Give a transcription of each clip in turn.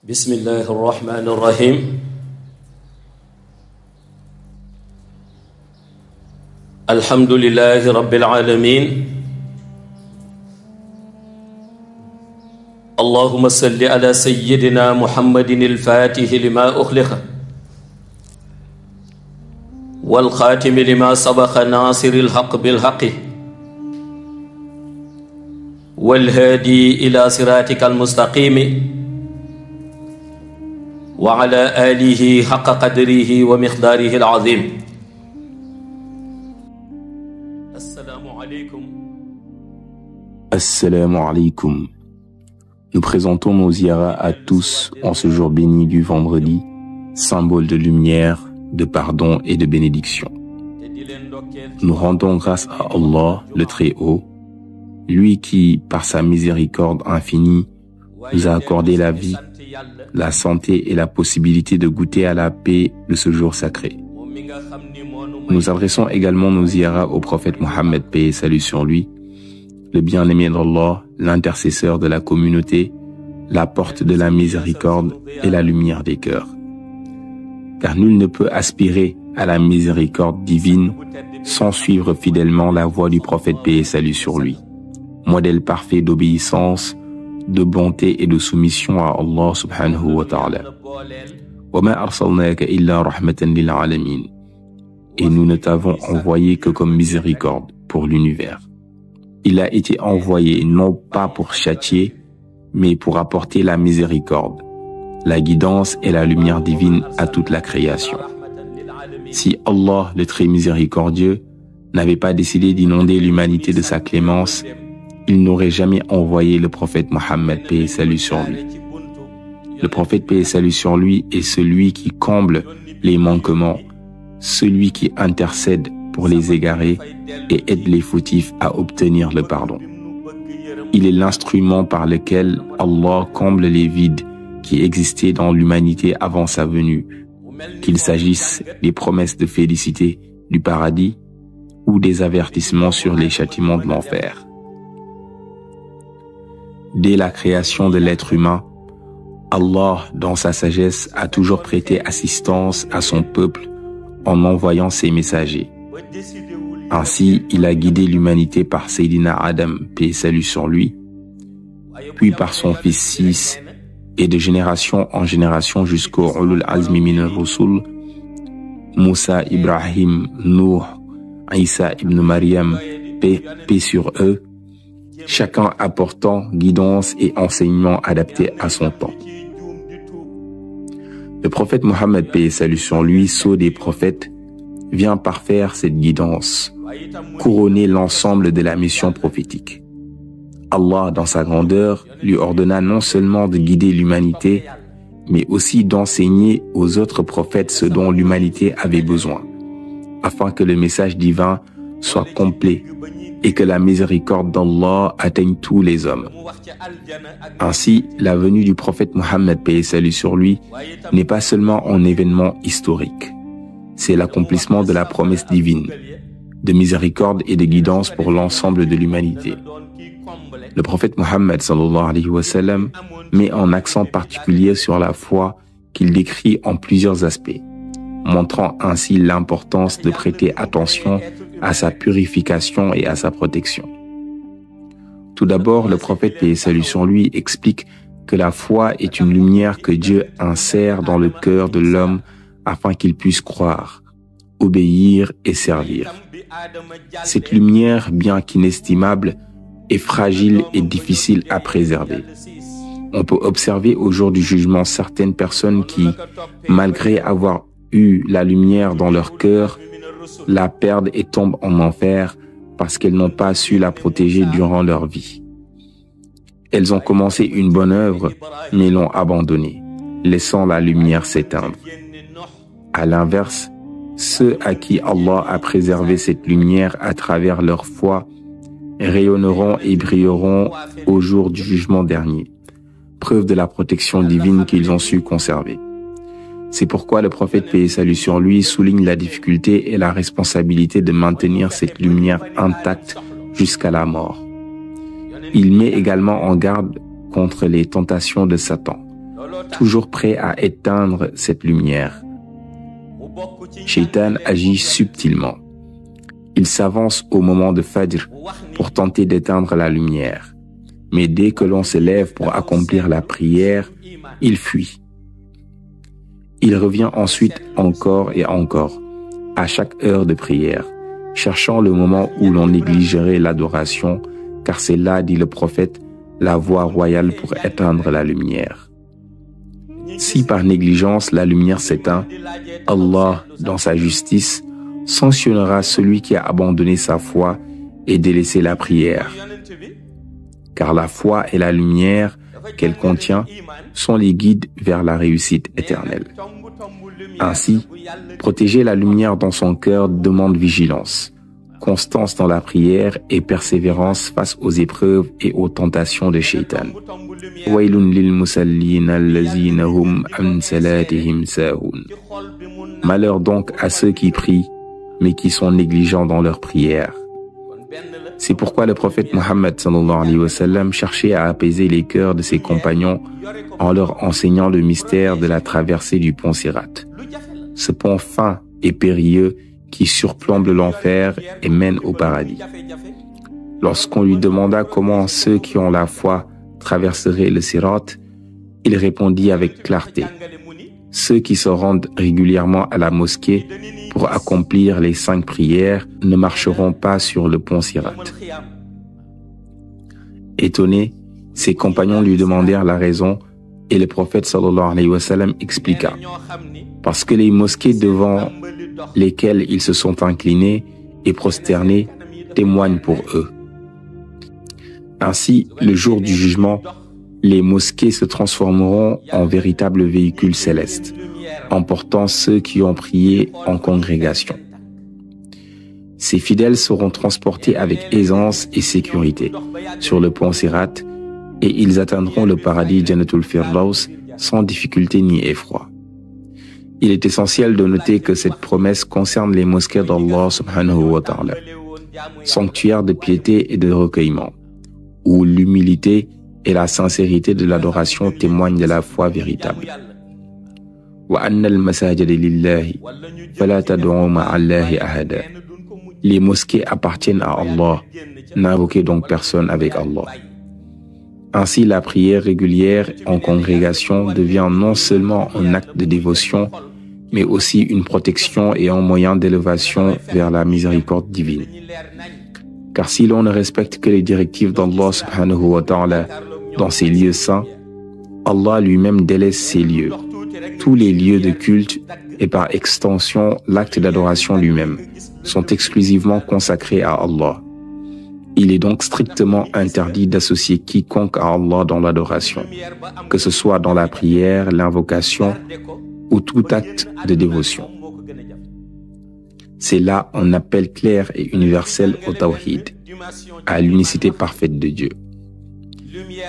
بسم الله الرحمن الرحيم الحمد لله رب العالمين اللهم صل على سيدنا محمد الفاتح لما أخلق والخاتم لما سبق ناصر الحق بالحق والهادي إلى صراطك المستقيم وعلى آله حق قدره ومقداره العظيم السلام عليكم. Assalamu alaikum. Nous présentons nos ziyaras à tous en ce jour béni du vendredi, symbole de lumière, de pardon et de bénédiction. Nous rendons grâce à Allah, le Très-Haut, lui qui, par sa miséricorde infinie, nous a accordé la vie, la santé et la possibilité de goûter à la paix de ce jour sacré. Nous adressons également nos ziyaras au prophète Mohammed, paix et salut sur lui, le bien-aimé d'Allah, l'intercesseur de la communauté, la porte de la miséricorde et la lumière des cœurs. Car nul ne peut aspirer à la miséricorde divine sans suivre fidèlement la voie du prophète, paix et salut sur lui, modèle parfait d'obéissance, de bonté et de soumission à Allah subhanahu wa ta'ala. وَمَا أَرْسَلْنَاكَ إِلَّا رَحْمَةً لِلْعَالَمِينَ. Et nous ne t'avons envoyé que comme miséricorde pour l'univers. Il a été envoyé non pas pour châtier, mais pour apporter la miséricorde, la guidance et la lumière divine à toute la création. Si Allah, le très miséricordieux, n'avait pas décidé d'inonder l'humanité de sa clémence, il n'aurait jamais envoyé le prophète Mohammed, paix et salut sur lui. Le prophète, paix et salut sur lui, est celui qui comble les manquements, celui qui intercède pour les égarés et aide les fautifs à obtenir le pardon. Il est l'instrument par lequel Allah comble les vides qui existaient dans l'humanité avant sa venue, qu'il s'agisse des promesses de félicité du paradis ou des avertissements sur les châtiments de l'enfer. Dès la création de l'être humain, Allah, dans sa sagesse, a toujours prêté assistance à son peuple en envoyant ses messagers. Ainsi, il a guidé l'humanité par Sayyidina Adam, paix et salut sur lui, puis par son fils 6, et de génération en génération jusqu'au Ulul Azmi min al-Rusul, Moussa, Ibrahim, Nuh, Isa ibn Maryam, paix sur eux, chacun apportant guidance et enseignement adaptés à son temps. Le prophète Mohammed, paix et salut sur lui, sceau des prophètes, vient parfaire cette guidance, couronner l'ensemble de la mission prophétique. Allah, dans sa grandeur, lui ordonna non seulement de guider l'humanité, mais aussi d'enseigner aux autres prophètes ce dont l'humanité avait besoin, afin que le message divin soit complet et que la miséricorde d'Allah atteigne tous les hommes. Ainsi, la venue du prophète Mohammed, paix et salut sur lui, n'est pas seulement un événement historique. C'est l'accomplissement de la promesse divine, de miséricorde et de guidance pour l'ensemble de l'humanité. Le prophète Mohammed sallallahu alayhi wa sallam met un accent particulier sur la foi qu'il décrit en plusieurs aspects, montrant ainsi l'importance de prêter attention à sa purification et à sa protection. Tout d'abord, le prophète, paix et salut sur lui, explique que la foi est une lumière que Dieu insère dans le cœur de l'homme afin qu'il puisse croire, obéir et servir. Cette lumière, bien qu'inestimable, est fragile et difficile à préserver. On peut observer au jour du jugement certaines personnes qui, malgré avoir eu la lumière dans leur cœur, la perdent et tombent en enfer parce qu'elles n'ont pas su la protéger durant leur vie. Elles ont commencé une bonne œuvre, mais l'ont abandonnée, laissant la lumière s'éteindre. À l'inverse, ceux à qui Allah a préservé cette lumière à travers leur foi rayonneront et brilleront au jour du jugement dernier, preuve de la protection divine qu'ils ont su conserver. C'est pourquoi le prophète, paix et salut sur lui, souligne la difficulté et la responsabilité de maintenir cette lumière intacte jusqu'à la mort. Il met également en garde contre les tentations de Satan, toujours prêt à éteindre cette lumière. Shaitan agit subtilement. Il s'avance au moment de Fajr pour tenter d'éteindre la lumière. Mais dès que l'on se lève pour accomplir la prière, il fuit. Il revient ensuite encore et encore, à chaque heure de prière, cherchant le moment où l'on négligerait l'adoration, car c'est là, dit le prophète, la voie royale pour éteindre la lumière. Si par négligence la lumière s'éteint, Allah, dans sa justice, sanctionnera celui qui a abandonné sa foi et délaissé la prière. Car la foi et la lumière qu'elle contient sont les guides vers la réussite éternelle. Ainsi, protéger la lumière dans son cœur demande vigilance, constance dans la prière et persévérance face aux épreuves et aux tentations de Shaitan. Waylun lil musallin allazina hum an salatihim sahun. Malheur donc à ceux qui prient, mais qui sont négligents dans leur prière. C'est pourquoi le prophète Mohammed sallallahu alayhi wa sallam cherchait à apaiser les cœurs de ses compagnons en leur enseignant le mystère de la traversée du pont Sirat. Ce pont fin et périlleux qui surplombe l'enfer et mène au paradis. Lorsqu'on lui demanda comment ceux qui ont la foi traverseraient le Sirat, il répondit avec clarté: ceux qui se rendent régulièrement à la mosquée pour accomplir les 5 prières ne marcheront pas sur le pont Sirat. Étonné, ses compagnons lui demandèrent la raison et le prophète sallallahu alayhi wa sallam expliqua: parce que les mosquées devant lesquelles ils se sont inclinés et prosternés témoignent pour eux. Ainsi, le jour du jugement, les mosquées se transformeront en véritables véhicules célestes, emportant ceux qui ont prié en congrégation. Ces fidèles seront transportés avec aisance et sécurité sur le pont Sirat et ils atteindront le paradis Jannatul Firdaus sans difficulté ni effroi. Il est essentiel de noter que cette promesse concerne les mosquées d'Allah subhanahu wa ta'ala, sanctuaires de piété et de recueillement, où l'humilité et la sincérité de l'adoration témoignent de la foi véritable. Les mosquées appartiennent à Allah, n'invoquez donc personne avec Allah. Ainsi, la prière régulière en congrégation devient non seulement un acte de dévotion, mais aussi une protection et un moyen d'élévation vers la miséricorde divine. Car si l'on ne respecte que les directives d'Allah subhanahu wa ta'ala dans ces lieux saints, Allah lui-même délaisse ces lieux, tous les lieux de culte et par extension l'acte d'adoration lui-même sont exclusivement consacrés à Allah. Il est donc strictement interdit d'associer quiconque à Allah dans l'adoration, que ce soit dans la prière, l'invocation ou tout acte de dévotion. C'est là un appel clair et universel au tawhid, à l'unicité parfaite de Dieu.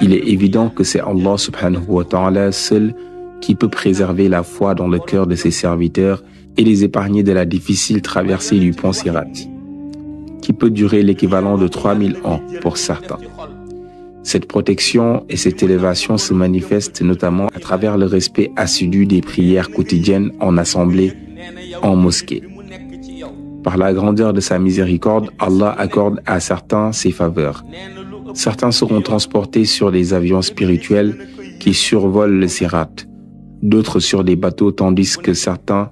Il est évident que c'est Allah subhanahu wa ta'ala seul qui peut préserver la foi dans le cœur de ses serviteurs et les épargner de la difficile traversée du pont Sirat, qui peut durer l'équivalent de 3000 ans pour certains. Cette protection et cette élévation se manifestent notamment à travers le respect assidu des prières quotidiennes en assemblée, en mosquée. Par la grandeur de sa miséricorde, Allah accorde à certains ses faveurs. Certains seront transportés sur des avions spirituels qui survolent le Sirat, d'autres sur des bateaux, tandis que certains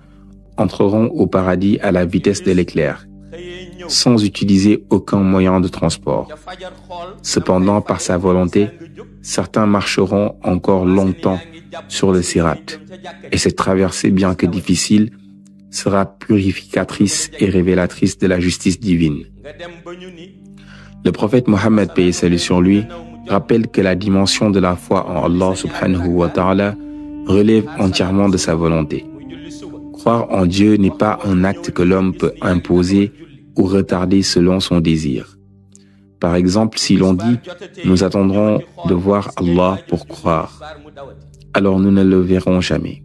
entreront au paradis à la vitesse de l'éclair, sans utiliser aucun moyen de transport. Cependant, par sa volonté, certains marcheront encore longtemps sur le Sirat, et cette traversée, bien que difficile, sera purificatrice et révélatrice de la justice divine. Le prophète Mohammed, paix et salut sur lui, rappelle que la dimension de la foi en Allah subhanahu wa ta'ala relève entièrement de sa volonté. Croire en Dieu n'est pas un acte que l'homme peut imposer ou retarder selon son désir. Par exemple, si l'on dit « nous attendrons de voir Allah pour croire », alors nous ne le verrons jamais.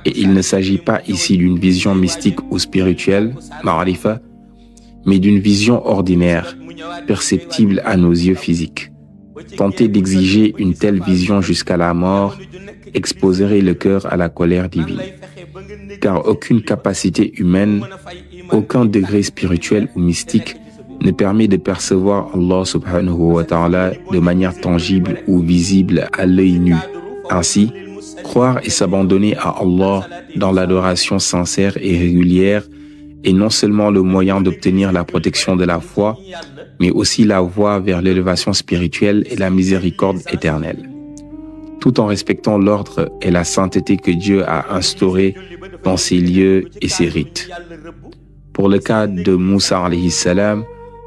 Et il ne s'agit pas ici d'une vision mystique ou spirituelle, ma'arifa, mais d'une vision ordinaire, perceptible à nos yeux physiques. Tenter d'exiger une telle vision jusqu'à la mort exposerait le cœur à la colère divine. Car aucune capacité humaine, aucun degré spirituel ou mystique ne permet de percevoir Allah subhanahu wa ta'ala de manière tangible ou visible à l'œil nu. Ainsi, croire et s'abandonner à Allah dans l'adoration sincère et régulière est non seulement le moyen d'obtenir la protection de la foi, mais aussi la voie vers l'élévation spirituelle et la miséricorde éternelle, tout en respectant l'ordre et la sainteté que Dieu a instaurés dans ses lieux et ses rites. Pour le cas de Moussa alayhi salam,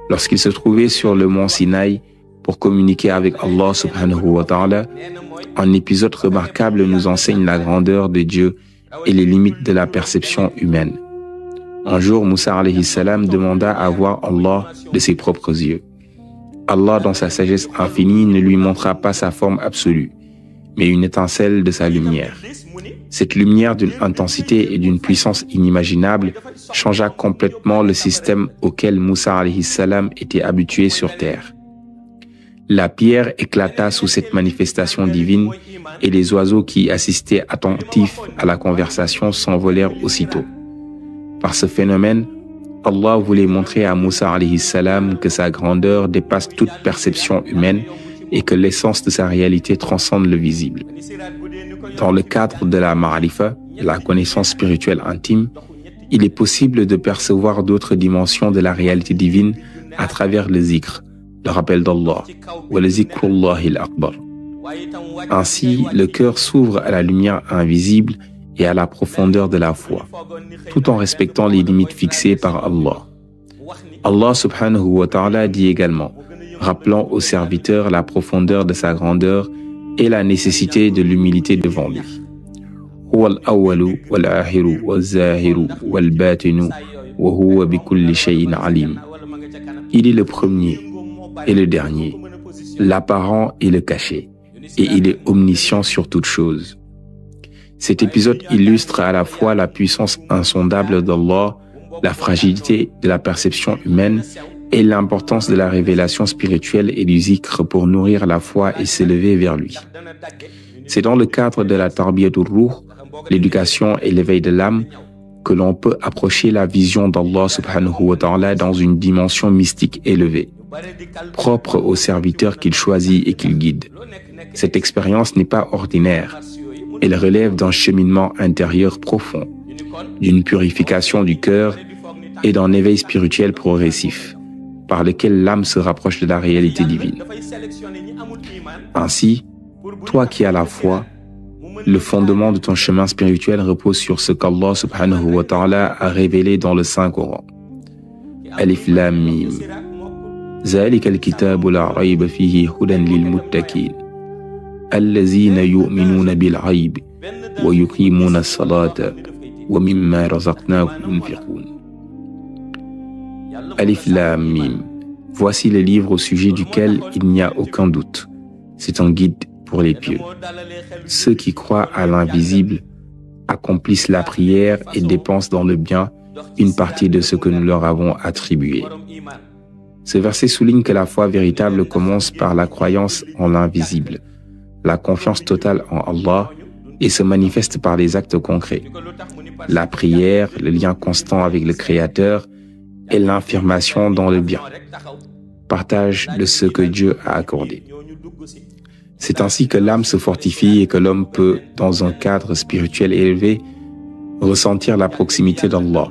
lorsqu'il se trouvait sur le mont Sinaï pour communiquer avec Allah subhanahu wa ta'ala, un épisode remarquable nous enseigne la grandeur de Dieu et les limites de la perception humaine. Un jour, Moussa alayhi salam demanda à voir Allah de ses propres yeux. Allah, dans sa sagesse infinie, ne lui montra pas sa forme absolue, mais une étincelle de sa lumière. Cette lumière d'une intensité et d'une puissance inimaginables changea complètement le système auquel Moussa alayhi salam était habitué sur terre. La pierre éclata sous cette manifestation divine et les oiseaux qui assistaient attentifs à la conversation s'envolèrent aussitôt. Par ce phénomène, Allah voulait montrer à Moussa alayhi salam que sa grandeur dépasse toute perception humaine et que l'essence de sa réalité transcende le visible. Dans le cadre de la ma'rifa, la connaissance spirituelle intime, il est possible de percevoir d'autres dimensions de la réalité divine à travers le zikr, le rappel d'Allah, ou le zikrullahil akbar. Ainsi, le cœur s'ouvre à la lumière invisible et à la profondeur de la foi, tout en respectant les limites fixées par Allah. Allah subhanahu wa ta'ala dit également, rappelant aux serviteurs la profondeur de sa grandeur et la nécessité de l'humilité devant lui. Huwa al-awwalu wal-ahiru wal-zahiru wal-batinu wa huwa bi kulli shay'in alim. Il est le premier et le dernier, l'apparent et le caché, et il est omniscient sur toute chose. Cet épisode illustre à la fois la puissance insondable d'Allah, la fragilité de la perception humaine et l'importance de la révélation spirituelle et du zikr pour nourrir la foi et s'élever vers lui. C'est dans le cadre de la tarbiyatul ruh, l'éducation et l'éveil de l'âme, que l'on peut approcher la vision d'Allah subhanahu wa ta'ala dans une dimension mystique élevée, propre aux serviteurs qu'il choisit et qu'il guide. Cette expérience n'est pas ordinaire. Elle relève d'un cheminement intérieur profond, d'une purification du cœur et d'un éveil spirituel progressif, par lequel l'âme se rapproche de la réalité divine. Ainsi, toi qui as la foi, le fondement de ton chemin spirituel repose sur ce qu'Allah subhanahu wa ta'ala a révélé dans le Saint-Coran. Alif Lam Mim. ذلك الكتاب لا ريب فيه هدى للمتقين الذين يؤمنون بالغيب ويقيمون الصلاة ومما رزقناهم ينفقون. Alif Lam Mim. Voici le livre au sujet duquel il n'y a aucun doute. C'est un guide pour les pieux. Ceux qui croient à l'invisible accomplissent la prière et dépensent dans le bien une partie de ce que nous leur avons attribué. Ce verset souligne que la foi véritable commence par la croyance en l'invisible, la confiance totale en Allah et se manifeste par les actes concrets. La prière, le lien constant avec le Créateur et l'affirmation dans le bien, partage de ce que Dieu a accordé. C'est ainsi que l'âme se fortifie et que l'homme peut, dans un cadre spirituel élevé, ressentir la proximité d'Allah,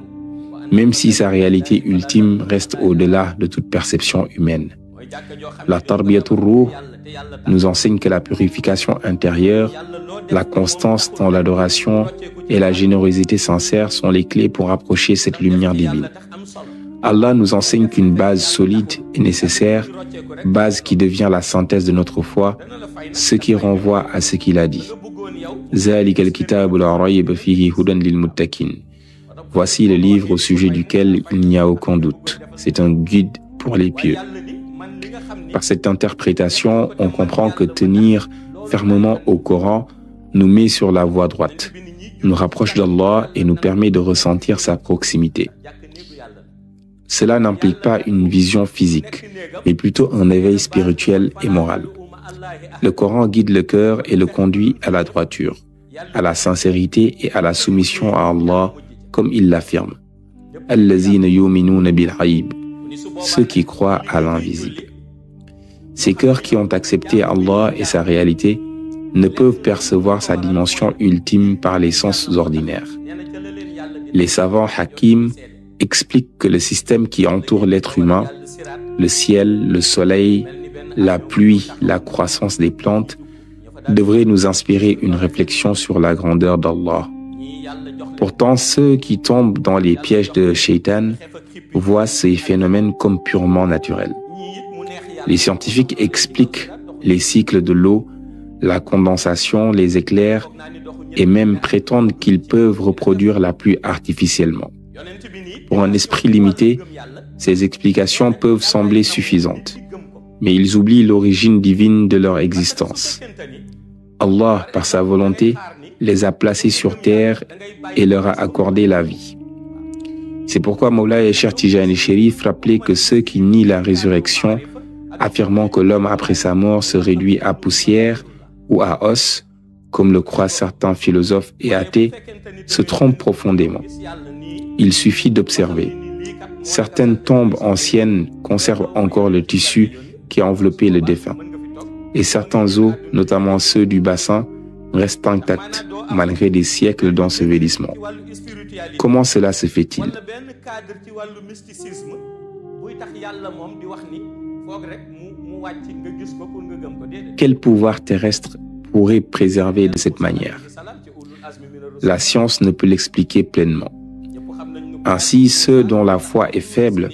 même si sa réalité ultime reste au-delà de toute perception humaine. La tarbiyatul ruh nous enseigne que la purification intérieure, la constance dans l'adoration et la générosité sincère sont les clés pour approcher cette lumière divine. Allah nous enseigne qu'une base solide est nécessaire, base qui devient la synthèse de notre foi, ce qui renvoie à ce qu'il a dit. ذَلِكَ الْكِتَابُ لَا رَيْبَ فِيهِ هُدًى لِلْمُتَّقِينَ. Voici le livre au sujet duquel il n'y a aucun doute. C'est un guide pour les pieux. Par cette interprétation, on comprend que tenir fermement au Coran nous met sur la voie droite, nous rapproche d'Allah et nous permet de ressentir sa proximité. Cela n'implique pas une vision physique, mais plutôt un éveil spirituel et moral. Le Coran guide le cœur et le conduit à la droiture, à la sincérité et à la soumission à Allah, comme il l'affirme. Allazina yu'minuna bil ghaib, ceux qui croient à l'invisible. Ces cœurs qui ont accepté Allah et sa réalité ne peuvent percevoir sa dimension ultime par les sens ordinaires. Les savants hakim expliquent que le système qui entoure l'être humain, le ciel, le soleil, la pluie, la croissance des plantes, devrait nous inspirer une réflexion sur la grandeur d'Allah. Pourtant, ceux qui tombent dans les pièges de Shaitan voient ces phénomènes comme purement naturels. Les scientifiques expliquent les cycles de l'eau, la condensation, les éclairs, et même prétendent qu'ils peuvent reproduire la pluie artificiellement. Pour un esprit limité, ces explications peuvent sembler suffisantes, mais ils oublient l'origine divine de leur existence. Allah, par sa volonté, les a placés sur terre et leur a accordé la vie. C'est pourquoi Moulay Cheikh Tijani Chérif rappelait que ceux qui nient la résurrection, affirmant que l'homme après sa mort se réduit à poussière ou à os, comme le croient certains philosophes et athées, se trompent profondément. Il suffit d'observer. Certaines tombes anciennes conservent encore le tissu qui a enveloppé le défunt. Et certains os, notamment ceux du bassin, restent intacts malgré des siècles d'ensevelissement. Comment cela se fait-il? Quel pouvoir terrestre pourrait préserver de cette manière? La science ne peut l'expliquer pleinement. Ainsi, ceux dont la foi est faible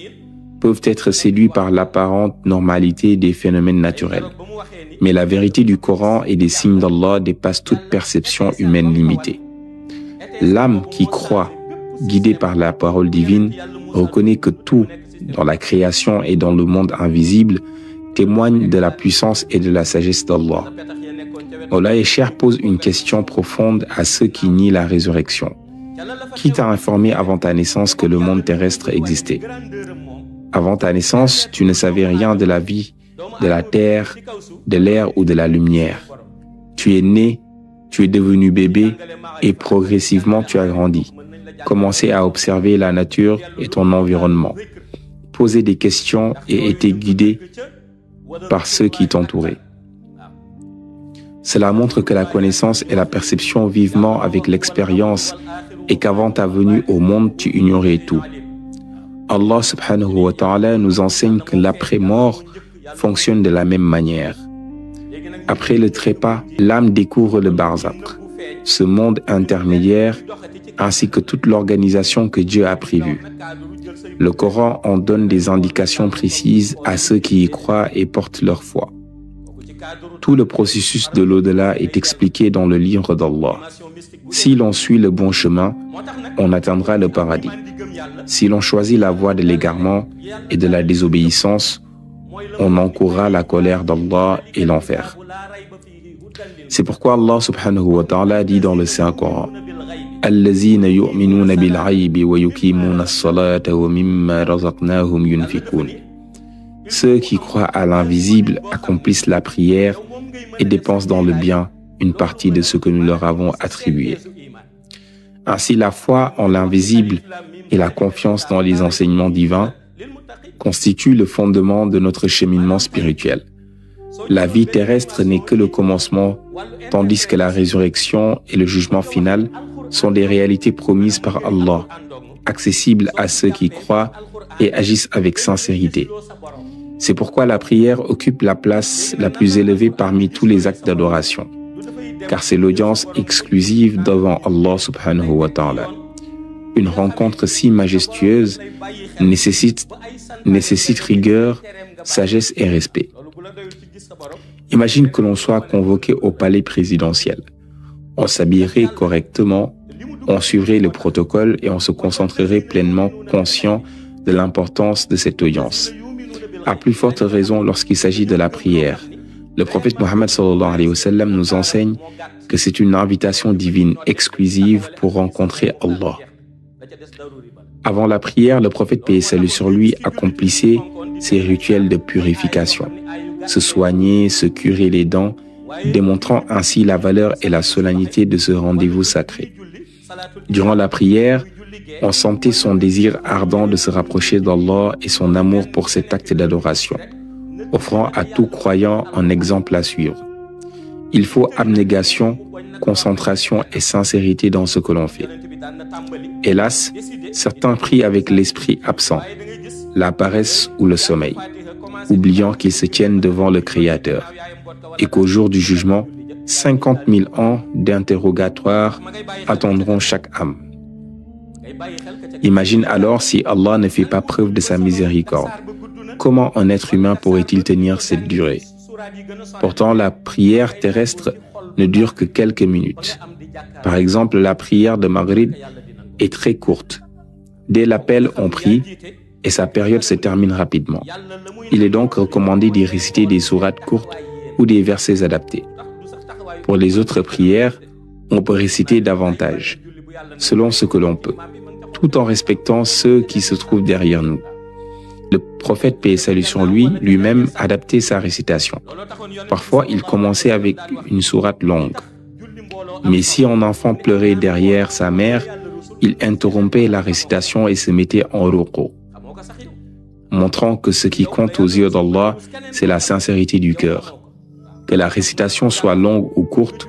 peuvent être séduits par l'apparente normalité des phénomènes naturels. Mais la vérité du Coran et des signes d'Allah dépasse toute perception humaine limitée. L'âme qui croit, guidée par la parole divine, reconnaît que tout, dans la création et dans le monde invisible, témoigne de la puissance et de la sagesse d'Allah. Moulay Cheikh pose une question profonde à ceux qui nient la résurrection. Qui t'a informé avant ta naissance que le monde terrestre existait? Avant ta naissance, tu ne savais rien de la vie, de la terre, de l'air ou de la lumière. Tu es né, tu es devenu bébé et progressivement tu as grandi. Commencé à observer la nature et ton environnement. Poser des questions et été guidé par ceux qui t'entouraient. Cela montre que la connaissance et la perception vivement avec l'expérience et qu'avant ta venue au monde, tu ignorais tout. Allah subhanahu wa ta'ala nous enseigne que l'après-mort fonctionne de la même manière. Après le trépas, l'âme découvre le barzakh, ce monde intermédiaire, ainsi que toute l'organisation que Dieu a prévue. Le Coran en donne des indications précises à ceux qui y croient et portent leur foi. Tout le processus de l'au-delà est expliqué dans le livre d'Allah. Si l'on suit le bon chemin, on atteindra le paradis. Si l'on choisit la voie de l'égarement et de la désobéissance, on encourra la colère d'Allah et l'enfer. C'est pourquoi Allah subhanahu wa ta'ala dit dans le Saint-Coran: Allazina yu'minuna bil ghaibi wa yuqimuna as-salata wa mimma razaqnahum yunfiqun. Ceux qui croient à l'invisible accomplissent la prière et dépensent dans le bien une partie de ce que nous leur avons attribué. Ainsi, la foi en l'invisible et la confiance dans les enseignements divins constituent le fondement de notre cheminement spirituel. La vie terrestre n'est que le commencement, tandis que la résurrection et le jugement final sont des réalités promises par Allah, accessibles à ceux qui croient et agissent avec sincérité. C'est pourquoi la prière occupe la place la plus élevée parmi tous les actes d'adoration, car c'est l'audience exclusive devant Allah subhanahu wa ta'ala. Une rencontre si majestueuse nécessite rigueur, sagesse et respect. Imagine que l'on soit convoqué au palais présidentiel. On s'habillerait correctement, on suivrait le protocole et on se concentrerait pleinement conscient de l'importance de cette audience. À plus forte raison lorsqu'il s'agit de la prière. Le prophète Mohammed sallallahu alayhi wa sallam nous enseigne que c'est une invitation divine exclusive pour rencontrer Allah. Avant la prière, le prophète paix et salut sur lui accomplissait ses rituels de purification. se soigner, se curer les dents, démontrant ainsi la valeur et la solennité de ce rendez-vous sacré. Durant la prière, on sentait son désir ardent de se rapprocher d'Allah et son amour pour cet acte d'adoration, offrant à tout croyant un exemple à suivre. Il faut abnégation, concentration et sincérité dans ce que l'on fait. Hélas, certains prient avec l'esprit absent, la paresse ou le sommeil, oubliant qu'ils se tiennent devant le Créateur et qu'au jour du jugement, 50 000 ans d'interrogatoire attendront chaque âme. Imagine alors si Allah ne fait pas preuve de sa miséricorde. Comment un être humain pourrait-il tenir cette durée? Pourtant, la prière terrestre ne dure que quelques minutes. Par exemple, la prière de Maghrib est très courte. Dès l'appel, on prie et sa période se termine rapidement. Il est donc recommandé d'y réciter des sourates courtes ou des versets adaptés. Pour les autres prières, on peut réciter davantage, selon ce que l'on peut, tout en respectant ceux qui se trouvent derrière nous. Le prophète, paix et salut sur lui, lui-même adaptait sa récitation. Parfois, il commençait avec une sourate longue. Mais si un enfant pleurait derrière sa mère, il interrompait la récitation et se mettait en ruku, montrant que ce qui compte aux yeux d'Allah, c'est la sincérité du cœur. Que la récitation soit longue ou courte,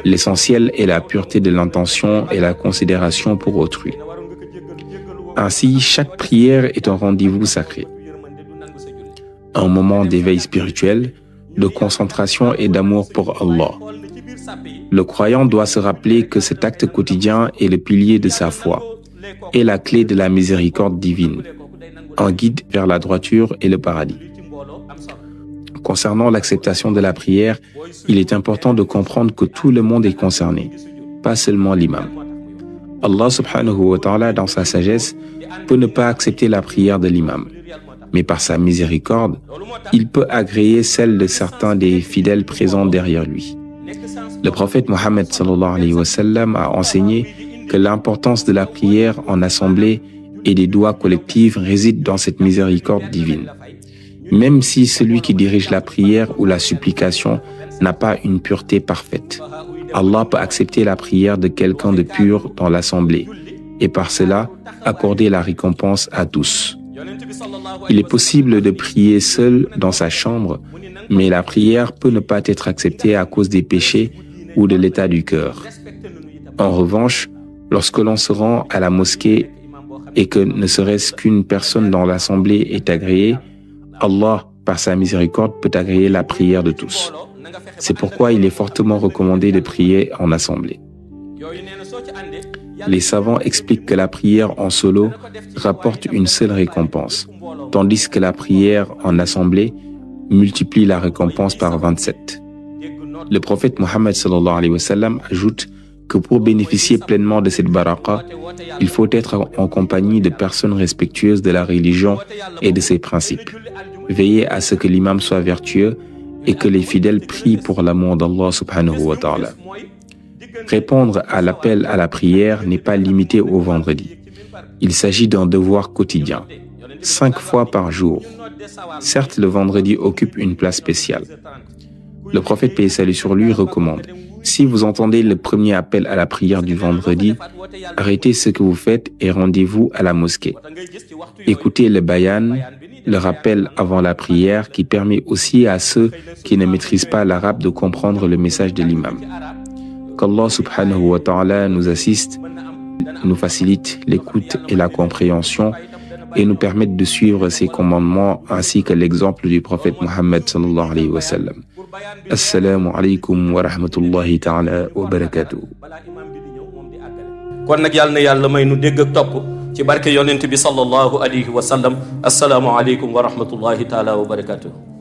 l'essentiel est la pureté de l'intention et la considération pour autrui. Ainsi, chaque prière est un rendez-vous sacré, un moment d'éveil spirituel, de concentration et d'amour pour Allah. Le croyant doit se rappeler que cet acte quotidien est le pilier de sa foi et la clé de la miséricorde divine, un guide vers la droiture et le paradis. Concernant l'acceptation de la prière, il est important de comprendre que tout le monde est concerné, pas seulement l'imam. Allah subhanahu wa ta'ala, dans sa sagesse, peut ne pas accepter la prière de l'imam, mais par sa miséricorde, il peut agréer celle de certains des fidèles présents derrière lui. Le prophète Mohammed sallallahu alayhi wa sallam a enseigné que l'importance de la prière en assemblée et des doigts collectifs réside dans cette miséricorde divine. Même si celui qui dirige la prière ou la supplication n'a pas une pureté parfaite, Allah peut accepter la prière de quelqu'un de pur dans l'assemblée et par cela accorder la récompense à tous. Il est possible de prier seul dans sa chambre, mais la prière peut ne pas être acceptée à cause des péchés ou de l'état du cœur. En revanche, lorsque l'on se rend à la mosquée et que ne serait-ce qu'une personne dans l'assemblée est agréée, Allah, par sa miséricorde, peut agréer la prière de tous. C'est pourquoi il est fortement recommandé de prier en assemblée. Les savants expliquent que la prière en solo rapporte une seule récompense, tandis que la prière en assemblée multiplie la récompense par 27. Le prophète Mohammed sallallahu alayhi wa sallam ajoute que pour bénéficier pleinement de cette baraka, il faut être en compagnie de personnes respectueuses de la religion et de ses principes. Veiller à ce que l'imam soit vertueux et que les fidèles prient pour l'amour d'Allah subhanahu wa ta'ala. Répondre à l'appel à la prière n'est pas limité au vendredi. Il s'agit d'un devoir quotidien, 5 fois par jour. Certes, le vendredi occupe une place spéciale. Le prophète, paix et salut sur lui, recommande: si vous entendez le premier appel à la prière du vendredi, arrêtez ce que vous faites et rendez-vous à la mosquée. Écoutez le bayan, le rappel avant la prière qui permet aussi à ceux qui ne maîtrisent pas l'arabe de comprendre le message de l'imam. Qu'Allah subhanahu wa ta'ala nous assiste, nous facilite l'écoute et la compréhension et nous permette de suivre ses commandements ainsi que l'exemple du prophète Mohammed sallallahu alayhi wa sallam. Assalamu alaykum wa rahmatullahi ta'ala wa barakatuh. kon nag yàlla na yàlla may nu dégg ak topp ci barke yonent bi sallallahu alayhi wa sallam. Assalaamu alaykum wa rahmatullahi ta'ala wa barakatuh.